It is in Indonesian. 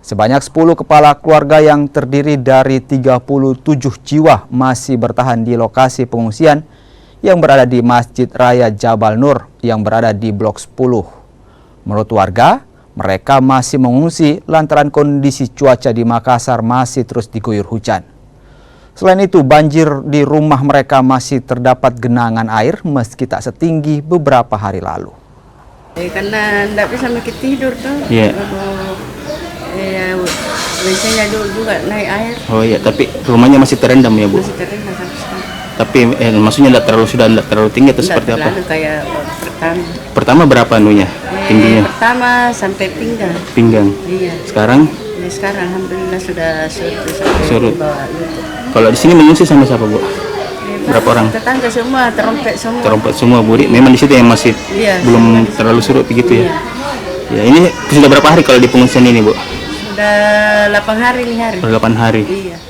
Sebanyak 10 kepala keluarga yang terdiri dari 37 jiwa masih bertahan di lokasi pengungsian yang berada di Masjid Raya Jabal Nur yang berada di Blok 10. Menurut warga, mereka masih mengungsi lantaran kondisi cuaca di Makassar masih terus diguyur hujan. Selain itu, banjir di rumah mereka masih terdapat genangan air meski tak setinggi beberapa hari lalu. Karena tidak bisa makin tidur tuh. Iya. Ya, biasanya juga naik air. Oh iya, tapi rumahnya masih terendam ya, Bu? Masih terendam sampai sekarang. Tapi maksudnya sudah tidak terlalu tinggi atau seperti apa? Terlalu kayak pertama. Pertama berapa anunya? Tingginya? Pertama sampai pinggang. Pinggang. Iya. Sekarang? Ya, sekarang alhamdulillah sudah surut. Surut. Kalau di sini mengungsi sama siapa, Bu? Berapa orang? Tetangga semua, terompet semua. Terompet semua, Bu. Memang di situ yang masih belum terlalu surut begitu ya? Ya, ini sudah berapa hari kalau di pengungsian ini, Bu? Sudah 8 hari nih hari. 8 hari. Iya.